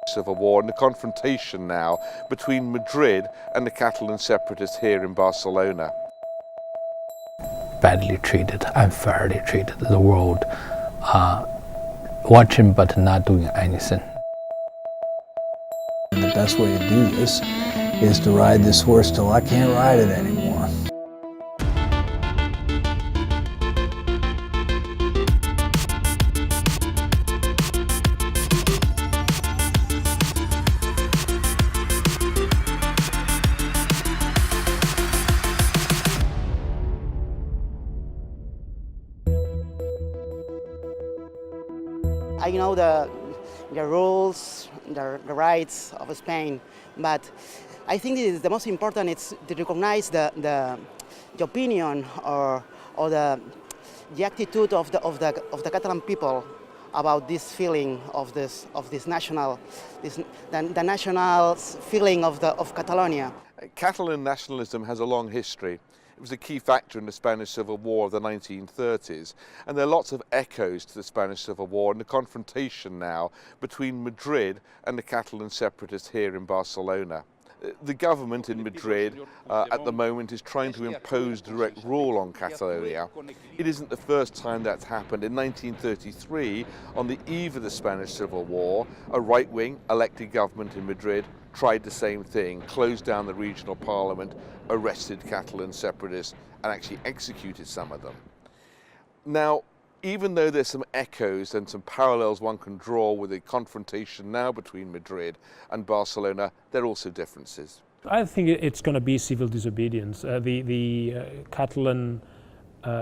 Civil war and the confrontation now between Madrid and the Catalan separatists here in Barcelona. Badly treated, unfairly treated, the world watching but not doing anything. The best way to do this is to ride this horse till I can't ride it anymore. I know the rules, the rights of Spain, but I think it is the most important is to recognize the opinion or the attitude of the Catalan people about this feeling of this national, the national feeling of Catalonia. Catalan nationalism has a long history. It was a key factor in the Spanish Civil War of the 1930s, and there are lots of echoes to the Spanish Civil War and the confrontation now between Madrid and the Catalan separatists here in Barcelona. The government in Madrid at the moment is trying to impose direct rule on Catalonia. It isn't the first time that's happened. In 1933, on the eve of the Spanish Civil War, a right-wing elected government in Madrid tried the same thing, closed down the regional parliament, arrested Catalan separatists and actually executed some of them. Now, even though there's some echoes and some parallels one can draw with the confrontation now between Madrid and Barcelona, there are also differences. I think it's going to be civil disobedience. The Catalan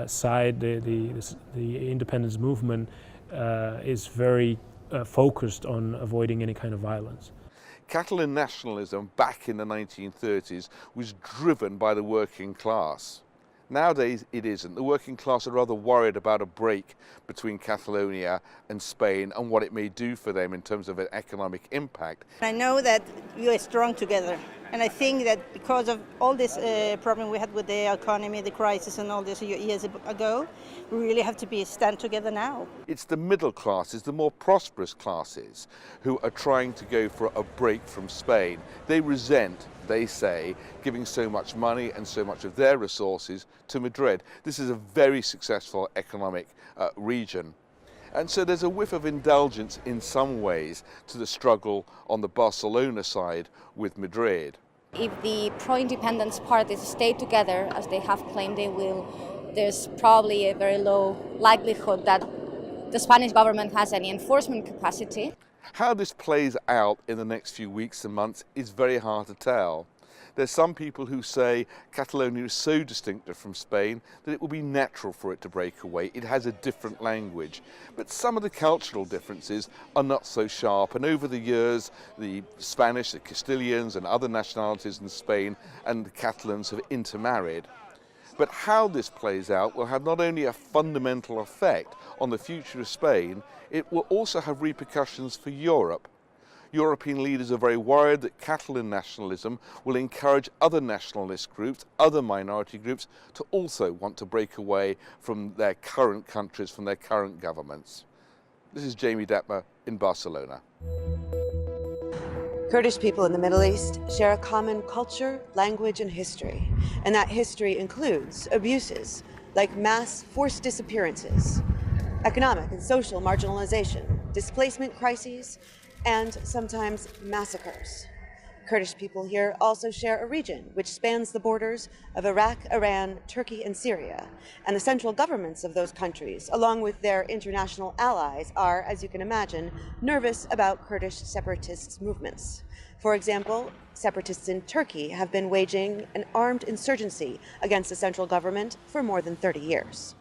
side, the independence movement is very focused on avoiding any kind of violence. Catalan nationalism back in the 1930s was driven by the working class. Nowadays it isn't. The working class are rather worried about a break between Catalonia and Spain and what it may do for them in terms of an economic impact. I know that we are strong together, and I think that because of all this problem we had with the economy, the crisis and all this years ago, we really have to stand together now. It's the middle classes, the more prosperous classes, who are trying to go for a break from Spain. They resent, they say, giving so much money and so much of their resources to Madrid. This is a very successful economic region. And so there's a whiff of indulgence in some ways to the struggle on the Barcelona side with Madrid. If the pro-independence parties stay together, as they have claimed they will, there's probably a very low likelihood that the Spanish government has any enforcement capacity. How this plays out in the next few weeks and months is very hard to tell. There's some people who say Catalonia is so distinctive from Spain that it will be natural for it to break away. It has a different language. But some of the cultural differences are not so sharp. And over the years, the Spanish, the Castilians and other nationalities in Spain and the Catalans have intermarried. But how this plays out will have not only a fundamental effect on the future of Spain, it will also have repercussions for Europe. European leaders are very worried that Catalan nationalism will encourage other nationalist groups, other minority groups, to also want to break away from their current countries, from their current governments. This is Jamie Dettmar in Barcelona. Kurdish people in the Middle East share a common culture, language, and history. And that history includes abuses like mass forced disappearances, economic and social marginalization, displacement crises, and sometimes massacres. Kurdish people here also share a region which spans the borders of Iraq, Iran, Turkey, and Syria. And the central governments of those countries, along with their international allies, are, as you can imagine, nervous about Kurdish separatist movements. For example, separatists in Turkey have been waging an armed insurgency against the central government for more than 30 years.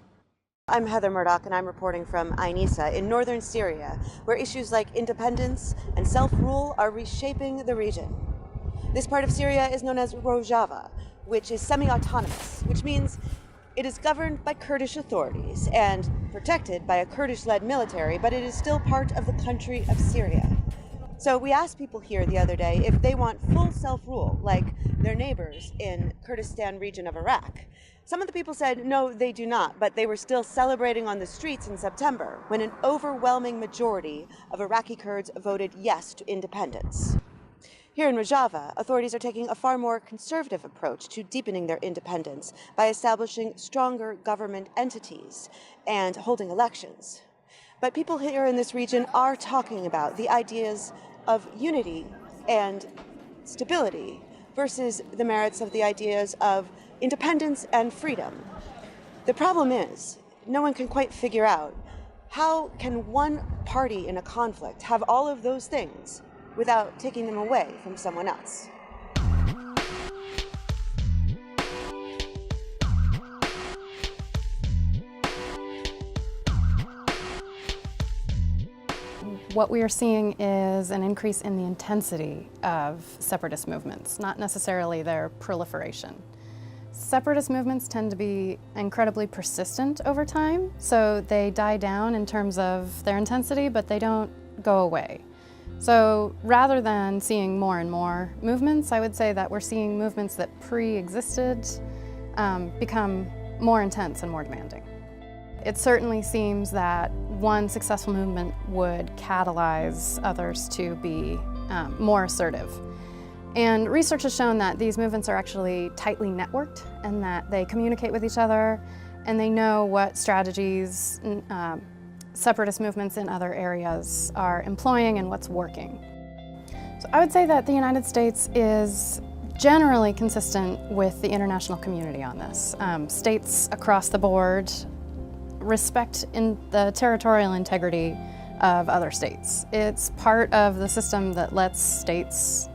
I'm Heather Murdock, and I'm reporting from Ai Nisa in northern Syria, where issues like independence and self-rule are reshaping the region. This part of Syria is known as Rojava, which is semi-autonomous, which means it is governed by Kurdish authorities and protected by a Kurdish-led military, but it is still part of the country of Syria. So we asked people here the other day if they want full self-rule, like their neighbors in Kurdistan region of Iraq. Some of the people said no, they do not, but they were still celebrating on the streets in September when an overwhelming majority of Iraqi Kurds voted yes to independence. Here in Rojava, authorities are taking a far more conservative approach to deepening their independence by establishing stronger government entities and holding elections. But people here in this region are talking about the ideas of unity and stability versus the merits of the ideas of independence and freedom. The problem is, no one can quite figure out how can one party in a conflict have all of those things without taking them away from someone else. What we are seeing is an increase in the intensity of separatist movements, not necessarily their proliferation. Separatist movements tend to be incredibly persistent over time, so they die down in terms of their intensity, but they don't go away. So rather than seeing more and more movements, I would say that we're seeing movements that pre-existed become more intense and more demanding. It certainly seems that one successful movement would catalyze others to be more assertive. And research has shown that these movements are actually tightly networked and that they communicate with each other and they know what strategies separatist movements in other areas are employing and what's working. So I would say that the United States is generally consistent with the international community on this. States across the board respect the territorial integrity of other states. It's part of the system that lets states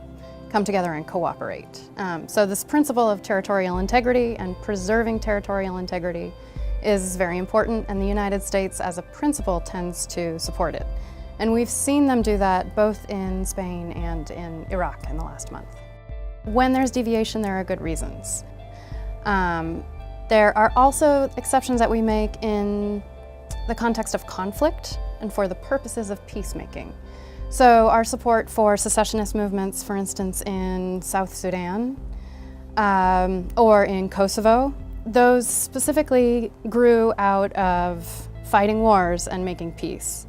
come together and cooperate. So this principle of territorial integrity and preserving territorial integrity is very important, and the United States as a principle tends to support it. And we've seen them do that both in Spain and in Iraq in the last month. When there's deviation, there are good reasons. There are also exceptions that we make in the context of conflict and for the purposes of peacemaking. So our support for secessionist movements, for instance, in South Sudan or in Kosovo, those specifically grew out of fighting wars and making peace.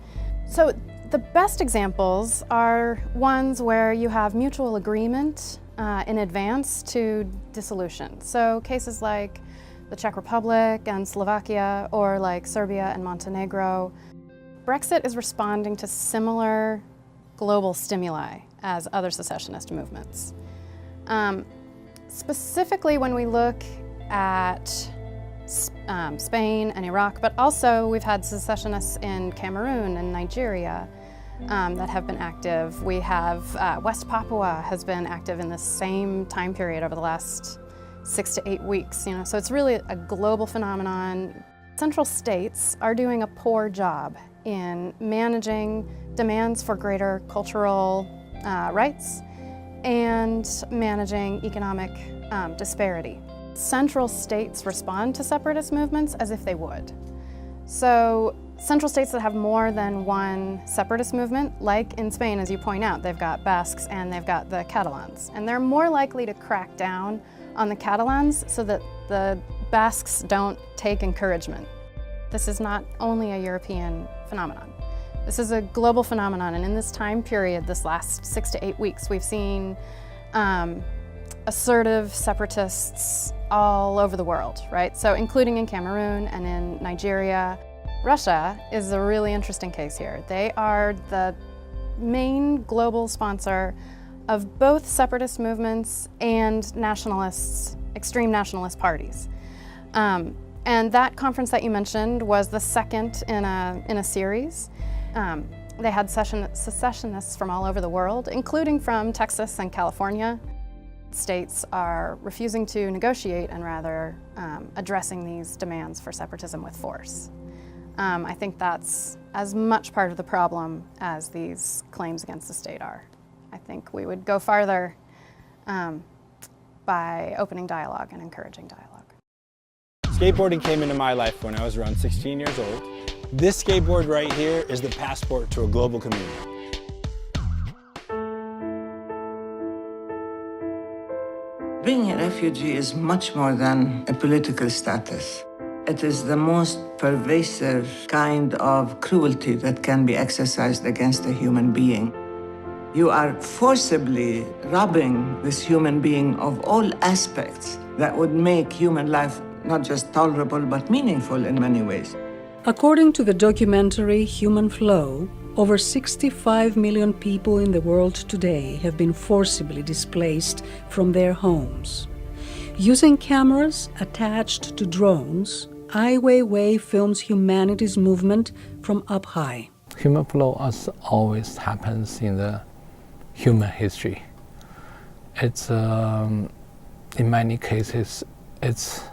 So the best examples are ones where you have mutual agreement in advance to dissolution. So cases like the Czech Republic and Slovakia, or like Serbia and Montenegro. Brexit is responding to similar global stimuli as other secessionist movements. Specifically when we look at Spain and Iraq, but also we've had secessionists in Cameroon and Nigeria that have been active. We have West Papua has been active in the same time period over the last 6 to 8 weeks. So it's really a global phenomenon. Central states are doing a poor job in managing demands for greater cultural rights and managing economic disparity. Central states respond to separatist movements as if they would. So central states that have more than one separatist movement, like in Spain, as you point out, they've got Basques and they've got the Catalans. And they're more likely to crack down on the Catalans so that the Basques don't take encouragement. This is not only a European phenomenon. This is a global phenomenon, and in this time period, this last 6 to 8 weeks, we've seen assertive separatists all over the world, right? So including in Cameroon and in Nigeria. Russia is a really interesting case here. They are the main global sponsor of both separatist movements and nationalists, extreme nationalist parties. And that conference that you mentioned was the second in a series. They had secessionists from all over the world, including from Texas and California. States are refusing to negotiate and rather addressing these demands for separatism with force. I think that's as much part of the problem as these claims against the state are. I think we would go farther by opening dialogue and encouraging dialogue. Skateboarding came into my life when I was around 16 years old. This skateboard right here is the passport to a global community. Being a refugee is much more than a political status. It is the most pervasive kind of cruelty that can be exercised against a human being. You are forcibly robbing this human being of all aspects that would make human life not just tolerable but meaningful in many ways. According to the documentary Human Flow, over 65 million people in the world today have been forcibly displaced from their homes. Using cameras attached to drones, Ai Weiwei films humanity's movement from up high. Human flow as always happens in the human history. It's in many cases it's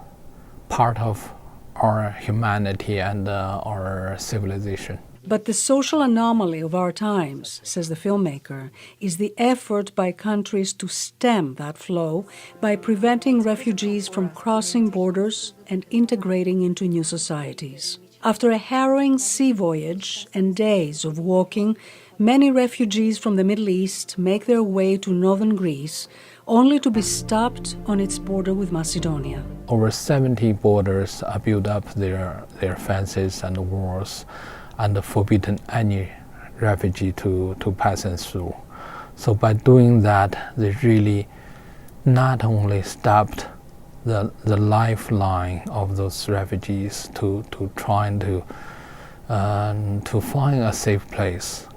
part of our humanity and our civilization. But the social anomaly of our times, says the filmmaker, is the effort by countries to stem that flow by preventing refugees from crossing borders and integrating into new societies. After a harrowing sea voyage and days of walking, many refugees from the Middle East make their way to northern Greece, only to be stopped on its border with Macedonia. Over 70 borders are built up their fences and walls and forbidden any refugee to passing through. So by doing that, they really not only stopped the lifeline of those refugees to trying to find a safe place,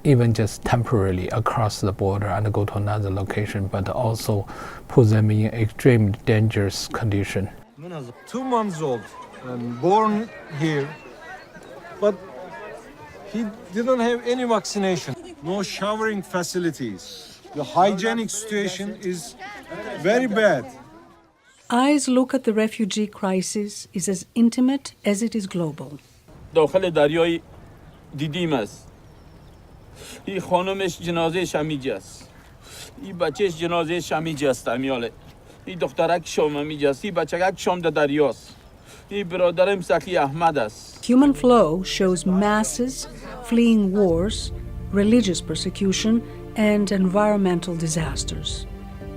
even just temporarily across the border and go to another location, but also put them in extreme dangerous condition. 2 months old and born here, but he didn't have any vaccination, no showering facilities. The hygienic situation is very bad. Ai's look at the refugee crisis is as intimate as it is global. داخل دریای دیدیم است. این خانمش جنازه شمیجه است. این بچهش جنازه شمیجه است امیاله. این دخترک شمیجه است. این بچه‌ک شام در دریاست. این برادرم سخی احمد است. Human Flow shows masses fleeing wars, religious persecution, and environmental disasters.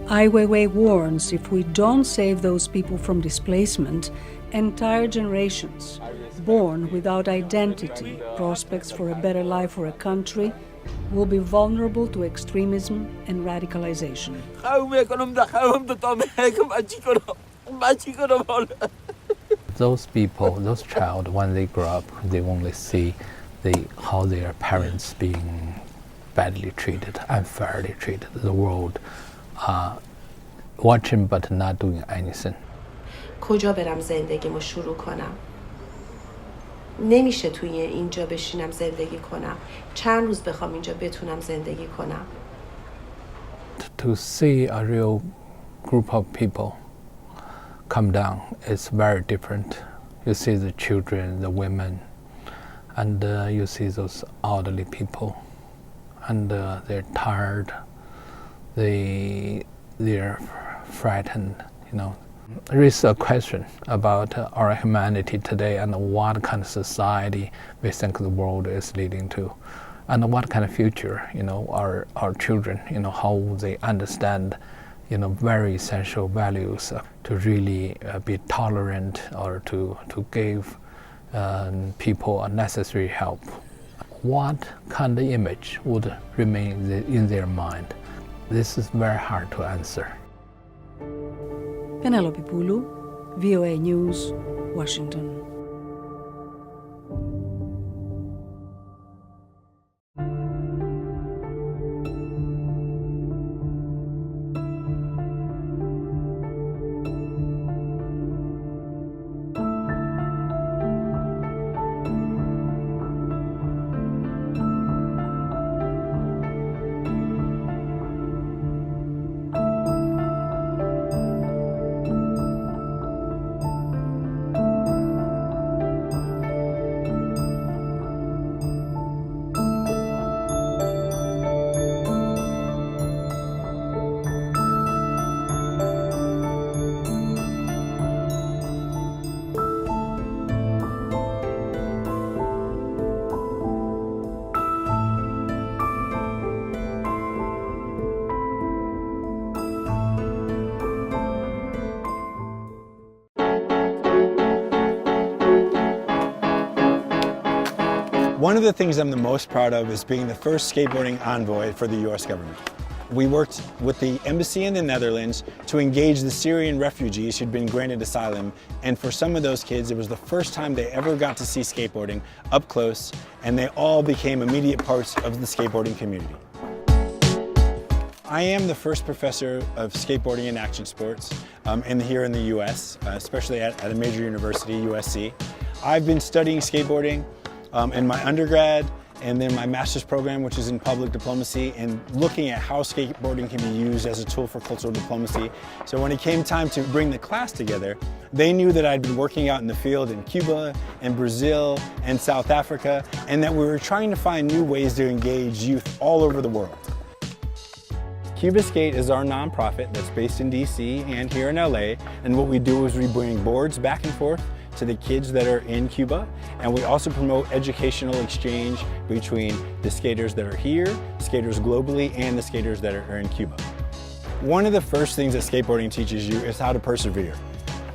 Ai Weiwei warns if we don't save those people from displacement, entire generations, born without identity, prospects for a better life for a country, will be vulnerable to extremism and radicalization. Those people, those child, when they grow up, they only see how their parents being badly treated, unfairly treated. The world watching but not doing anything. کجا برم زندگیمو شروع کنم؟ نمیشه توی اینجا بشینم زندگی کنم. چند روز بخوام اینجا بتونم زندگی کنم. To see a real group of people come down is very different. You see the children, the women, and you see those elderly people, and they're tired. They're frightened, you know. There is a question about our humanity today and what kind of society we think the world is leading to, and what kind of future, you know, our children, you know, how they understand, you know, very essential values to really be tolerant or to give people a necessary help. What kind of image would remain in their mind? This is very hard to answer. Penelope Poulou, VOA News, Washington. One of the things I'm the most proud of is being the first skateboarding envoy for the US government. We worked with the embassy in the Netherlands to engage the Syrian refugees who'd been granted asylum, and for some of those kids it was the first time they ever got to see skateboarding up close, and they all became immediate parts of the skateboarding community. I am the first professor of skateboarding and action sports here in the US, especially at a major university, USC. I've been studying skateboarding in my undergrad and then my master's program, which is in public diplomacy, and looking at how skateboarding can be used as a tool for cultural diplomacy. So when it came time to bring the class together, they knew that I'd been working out in the field in Cuba and Brazil and South Africa, and that we were trying to find new ways to engage youth all over the world. Cuba Skate is our nonprofit that's based in DC and here in LA, and what we do is we bring boards back and forth to the kids that are in Cuba, and we also promote educational exchange between the skaters that are here, skaters globally, and the skaters that are in Cuba. One of the first things that skateboarding teaches you is how to persevere.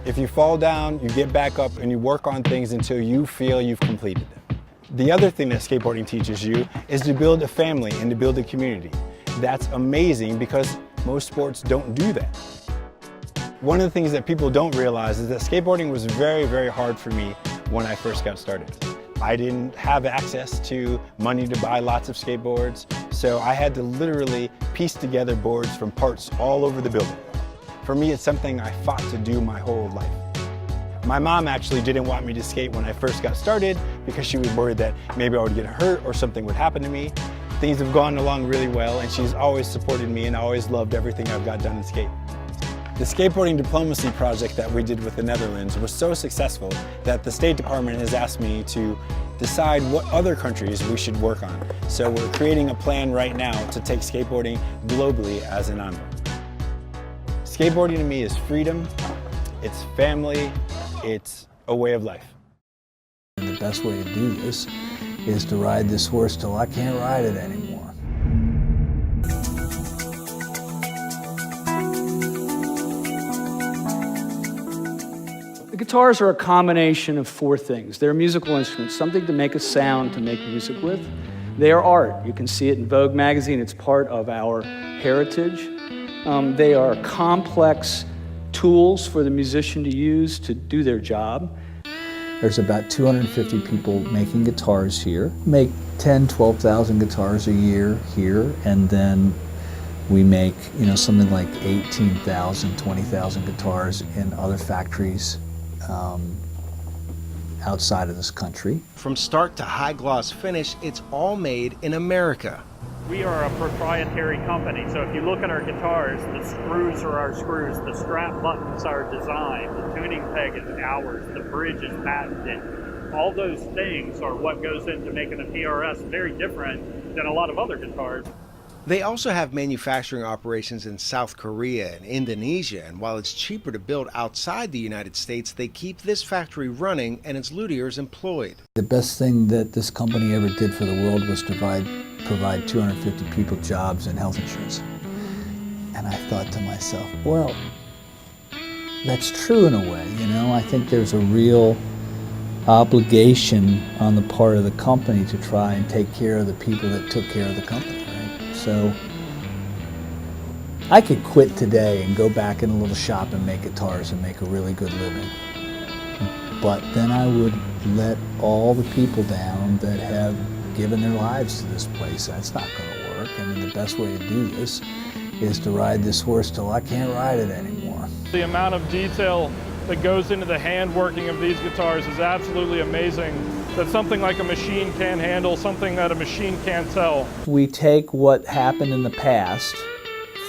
If you fall down, you get back up and you work on things until you feel you've completed them. The other thing that skateboarding teaches you is to build a family and to build a community. That's amazing because most sports don't do that. One of the things that people don't realize is that skateboarding was very, very hard for me when I first got started. I didn't have access to money to buy lots of skateboards, so I had to literally piece together boards from parts all over the building. For me, it's something I fought to do my whole life. My mom actually didn't want me to skate when I first got started because she was worried that maybe I would get hurt or something would happen to me. Things have gone along really well, and she's always supported me and always loved everything I've got done in skate. The skateboarding diplomacy project that we did with the Netherlands was so successful that the State Department has asked me to decide what other countries we should work on. So we're creating a plan right now to take skateboarding globally as an envoy. Skateboarding to me is freedom, it's family, it's a way of life. The best way to do this is to ride this horse till I can't ride it anymore. The guitars are a combination of four things. They're musical instruments, something to make a sound to make music with. They are art. You can see it in Vogue magazine. It's part of our heritage. They are complex tools for the musician to use to do their job. There's about 250 people making guitars here. Make 10, 12,000 guitars a year here, and then we make, something like 18,000, 20,000 guitars in other factories outside of this country. From start to high gloss finish, it's all made in America. We are a proprietary company, so if you look at our guitars, the screws are our screws, the strap button's our design, the tuning peg is ours, the bridge is patented. All those things are what goes into making a PRS very different than a lot of other guitars. They also have manufacturing operations in South Korea and Indonesia, and while it's cheaper to build outside the United States, they keep this factory running and its luthiers employed. The best thing that this company ever did for the world was to provide 250 people jobs and health insurance. And I thought to myself, well, that's true in a way, I think there's a real obligation on the part of the company to try and take care of the people that took care of the company. So I could quit today and go back in a little shop and make guitars and make a really good living. But then I would let all the people down that have given their lives to this place. That's not going to work. I mean, the best way to do this is to ride this horse till I can't ride it anymore. The amount of detail that goes into the hand working of these guitars is absolutely amazing. That something like a machine can't handle, something that a machine can't tell. We take what happened in the past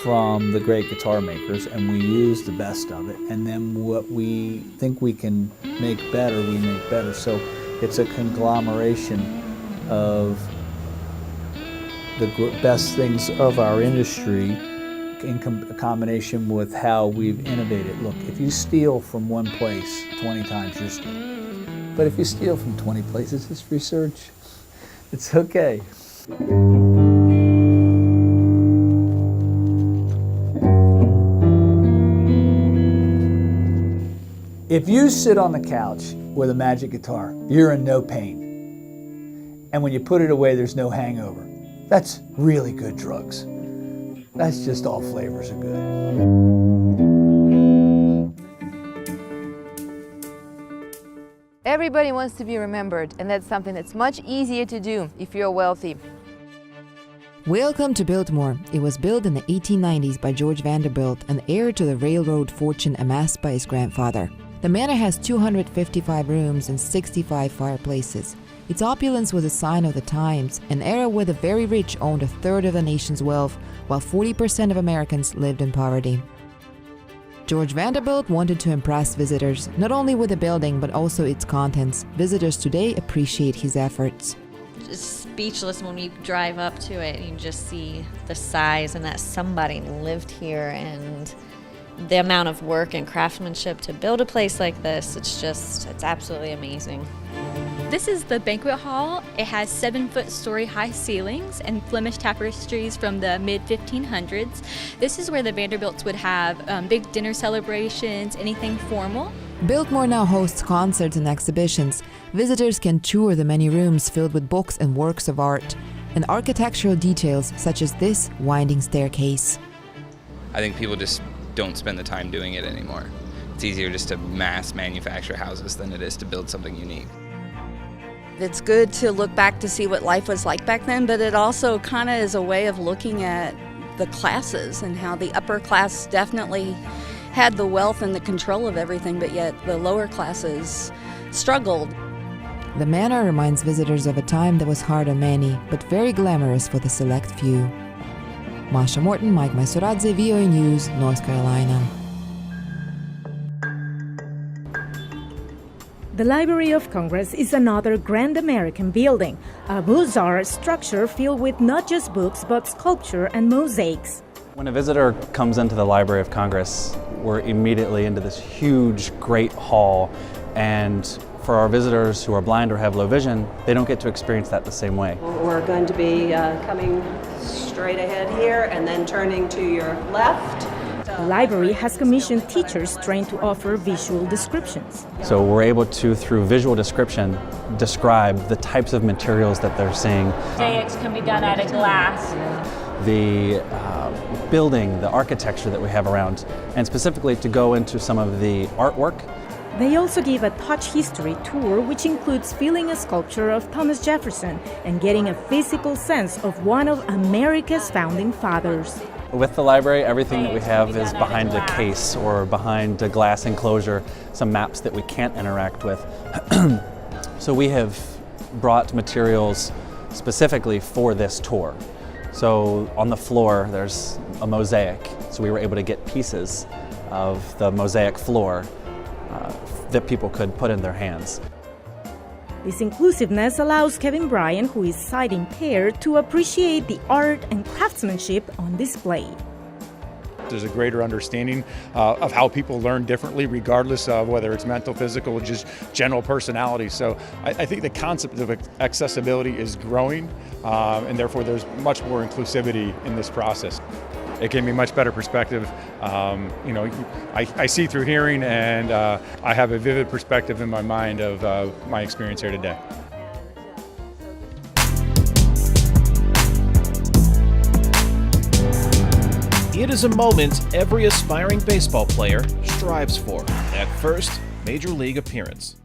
from the great guitar makers and we use the best of it, and then what we think we can make better, we make better. So it's a conglomeration of the best things of our industry in combination with how we've innovated. Look, if you steal from one place 20 times, you're stealing. But if you steal from 20 places, it's research. It's okay. If you sit on the couch with a magic guitar, you're in no pain. and when you put it away, there's no hangover. That's really good drugs. That's just all flavors are good. Everybody wants to be remembered, and that's something that's much easier to do if you're wealthy. Welcome to Biltmore. It was built in the 1890s by George Vanderbilt, an heir to the railroad fortune amassed by his grandfather. The manor has 255 rooms and 65 fireplaces. Its opulence was a sign of the times, an era where the very rich owned a third of the nation's wealth, while 40% of Americans lived in poverty. George Vanderbilt wanted to impress visitors, not only with the building, but also its contents. Visitors today appreciate his efforts. Just speechless when we drive up to it. You just see the size and that somebody lived here, and the amount of work and craftsmanship to build a place like this. It's absolutely amazing. This is the banquet hall. It has 7-foot story-high ceilings and Flemish tapestries from the mid-1500s. This is where the Vanderbilts would have big dinner celebrations, anything formal. Biltmore now hosts concerts and exhibitions. Visitors can tour the many rooms filled with books and works of art, and architectural details such as this winding staircase. I think people just don't spend the time doing it anymore. It's easier just to mass manufacture houses than it is to build something unique. It's good to look back to see what life was like back then, but it also kind of is a way of looking at the classes and how the upper class definitely had the wealth and the control of everything, but yet the lower classes struggled. The manor reminds visitors of a time that was hard on many, but very glamorous for the select few. Masha Morton, Mike Maisoradze, VOA News, North Carolina. The Library of Congress is another grand American building, a bizarre structure filled with not just books but sculpture and mosaics. When a visitor comes into the Library of Congress, we're immediately into this huge, great hall, and for our visitors who are blind or have low vision, they don't get to experience that the same way. We're going to be coming straight ahead here and then turning to your left. The library has commissioned teachers trained to offer visual descriptions. So we're able to, through visual description, describe the types of materials that they're seeing. Mosaics can be done out of glass. The building, the architecture that we have around, and specifically to go into some of the artwork. They also give a touch history tour, which includes feeling a sculpture of Thomas Jefferson and getting a physical sense of one of America's founding fathers. With the library, everything that we have is behind a case or behind a glass enclosure, some maps that we can't interact with. So we have brought materials specifically for this tour. So on the floor, there's a mosaic. So we were able to get pieces of the mosaic floor that people could put in their hands. This inclusiveness allows Kevin Bryan, who is sight impaired, to appreciate the art and craftsmanship on display. There's a greater understanding of how people learn differently, regardless of whether it's mental, physical, or just general personality. So I think the concept of accessibility is growing, and therefore there's much more inclusivity in this process. It gave me a much better perspective. I see through hearing, and I have a vivid perspective in my mind of my experience here today. It is a moment every aspiring baseball player strives for. That first major league appearance.